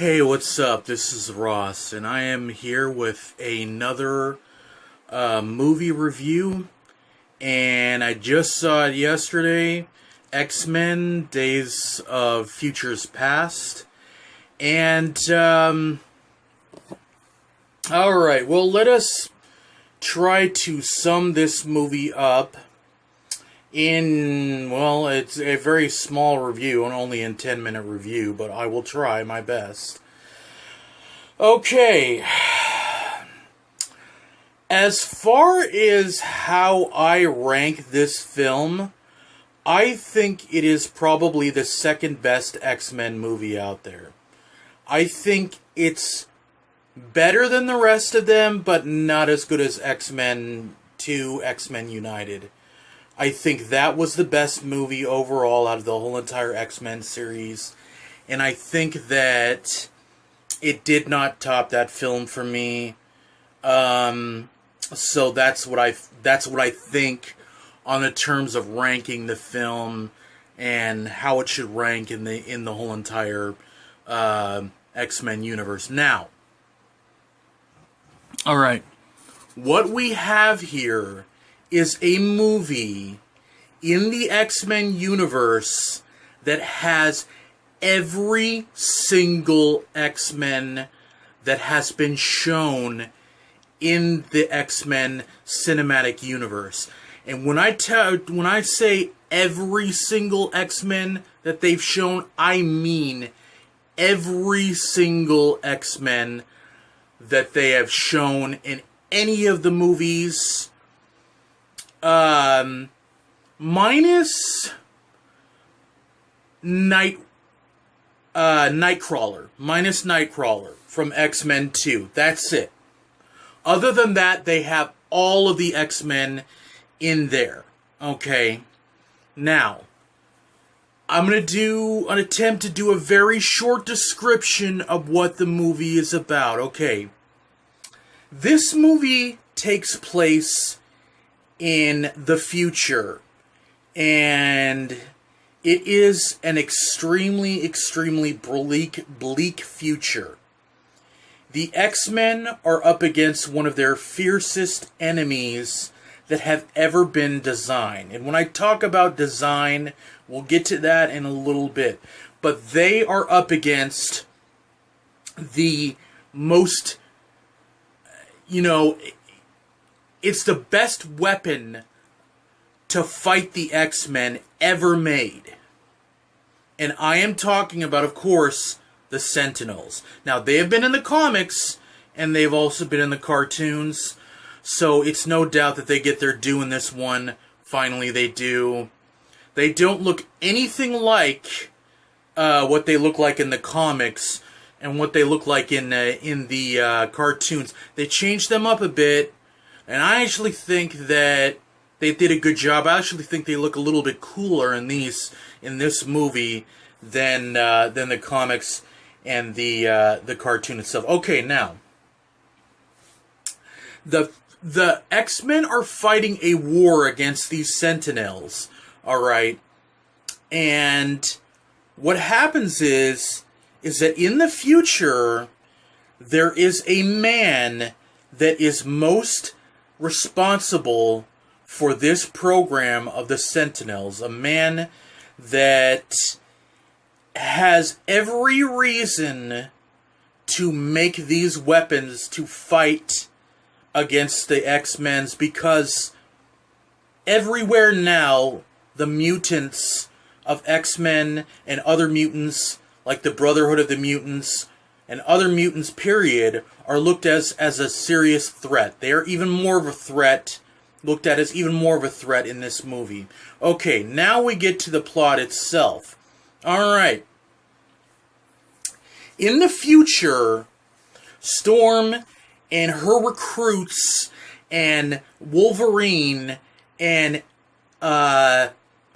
Hey, what's up? This is Ross, and I am here with another movie review. And I just saw it yesterday, X-Men: Days of Futures Past. And all right, well, let us try to sum this movie up it's a very small review, and only in 10-minute review, but I will try my best. Okay. As far as how I rank this film, I think it is probably the second best X-Men movie out there. I think it's better than the rest of them, but not as good as X-Men 2, X-Men United. I think that was the best movie overall out of the whole entire X-Men series. And I think that it did not top that film for me. So that's what I think on the terms of ranking the film and how it should rank in the whole entire X-Men universe. Now, all right, what we have here is a movie in the X-Men universe that has every single X-Men that has been shown in the X-Men cinematic universe. And when I say every single X-Men that they've shown, I mean every single X-Men that they have shown in any of the movies, minus Nightcrawler from X-Men 2. That's it. Other than that, they have all of the X-Men in there. Okay. Now, I'm going to do an attempt to do a very short description of what the movie is about. Okay. This movie takes place in the future, and it is an extremely bleak future. The X-Men are up against one of their fiercest enemies that have ever been designed. And when I talk about design, we'll get to that in a little bit. But they are up against the most, it's the best weapon to fight the X-Men ever made. And I am talking about, of course, the Sentinels. Now, they have been in the comics, and they've also been in the cartoons, so it's no doubt that they get their due in this one. Finally, they do. They don't look anything like what they look like in the comics and what they look like in the cartoons. They changed them up a bit, and I actually think that they did a good job. I actually think they look a little bit cooler in this movie than the comics and the cartoon itself. Okay, now the X-Men are fighting a war against these Sentinels. All right, and what happens is that in the future there is a man that is most responsible for this program of the Sentinels, a man that has every reason to make these weapons to fight against the X-Men, because everywhere now the mutants of X-Men and other mutants, like the Brotherhood of the Mutants and other mutants, period, are looked as a serious threat. They are even more of a threat, looked at as even more of a threat in this movie. Okay, now we get to the plot itself. Alright. In the future, Storm and her recruits and Wolverine and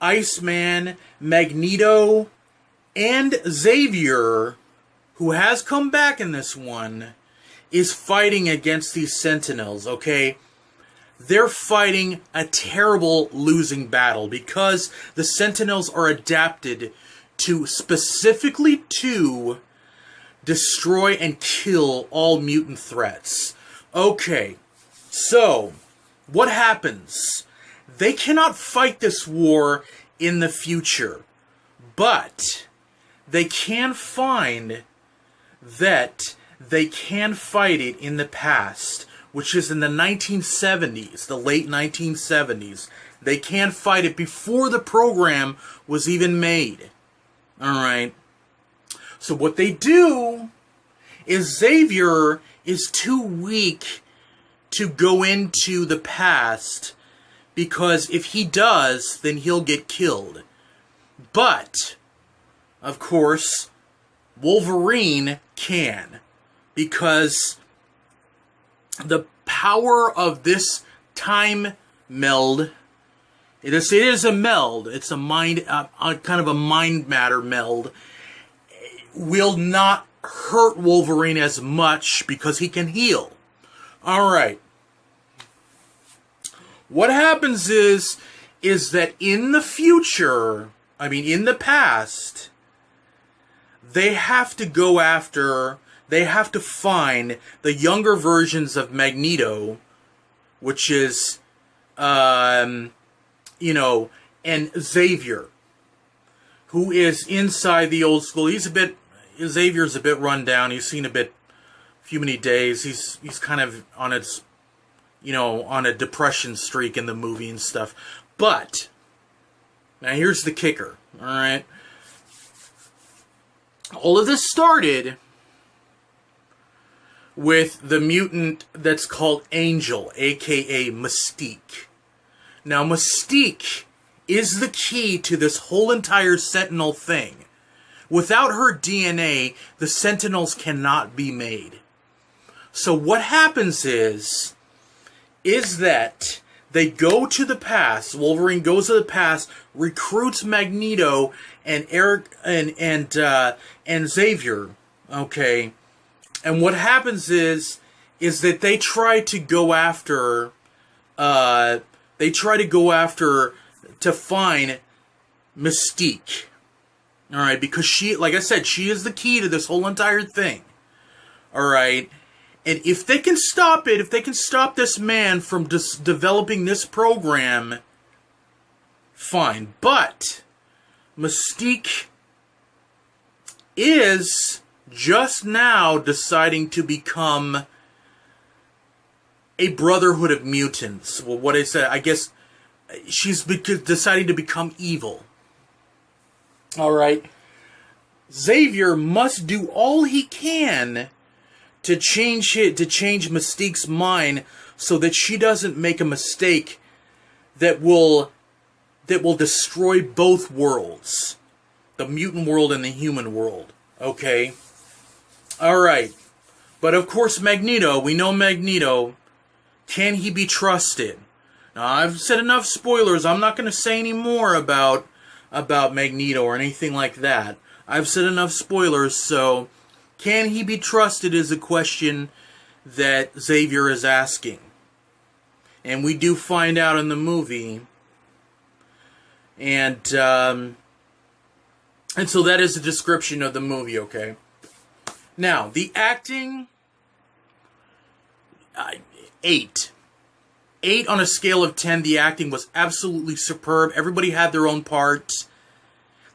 Iceman, Magneto, and Xavier, who has come back in this one, is fighting against these Sentinels, okay? They're fighting a terrible losing battle because the Sentinels are adapted specifically to destroy and kill all mutant threats. Okay, so what happens? They cannot fight this war in the future, but they can find that they can fight it in the past, which is in the 1970s, the late 1970s. They can fight it before the program was even made. Alright. So what they do is Xavier is too weak to go into the past, because if he does, then he'll get killed. But, of course, Wolverine can, because the power of this time meld, it is a meld, it's a mind, kind of a mind matter meld, will not hurt Wolverine as much because he can heal. Alright. What happens is that in the future, in the past, they have to go after, they have to find the younger versions of Magneto, which is, and Xavier, who is inside the old school. Xavier's a bit run down. He's seen a few many days. He's kind of on on a depression streak in the movie and stuff. But, now here's the kicker, alright? All of this started with the mutant that's called Angel, aka Mystique. Now, Mystique is the key to this whole entire Sentinel thing. Without her DNA, the Sentinels cannot be made. So what happens is that they go to the past. Wolverine goes to the past, recruits Magneto and Eric and Xavier. Okay, and what happens is that they try to go after. To find Mystique. All right, because she, like I said, she is the key to this whole entire thing. All right. And if they can stop it, if they can stop this man from developing this program, fine. But Mystique is just now deciding to become a Brotherhood of Mutants. Well, what I said, I guess she's deciding to become evil. Alright. Xavier must do all he can to change Mystique's mind so that she doesn't make a mistake that will destroy both worlds. The mutant world and the human world. Okay? Alright. But of course Magneto, we know Magneto, can he be trusted? Now, I've said enough spoilers. I'm not going to say any more about Magneto or anything like that. I've said enough spoilers, so can he be trusted is a question that Xavier is asking. And we do find out in the movie. And so that is a description of the movie, okay? Now, the acting, 8. 8 on a scale of 10. The acting was absolutely superb. Everybody had their own parts.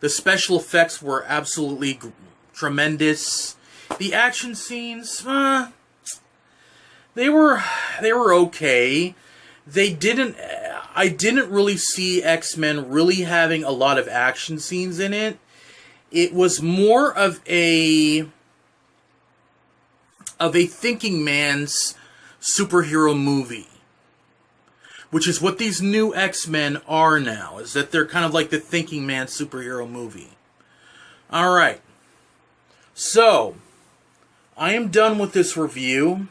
The special effects were absolutely tremendous. The action scenes, they were okay. I didn't really see X-Men really having a lot of action scenes in it. It was more of a thinking man's superhero movie. Which is what these new X-Men are now, is that they're kind of like the thinking man superhero movie. Alright. So, I am done with this review.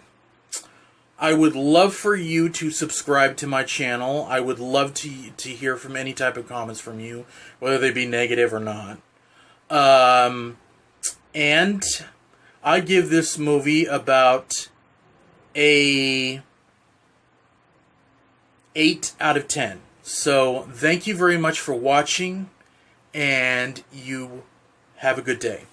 I would love for you to subscribe to my channel. I would love to hear from any type of comments from you, whether they be negative or not. And I give this movie about a 8 out of 10. So, thank you very much for watching, and you have a good day.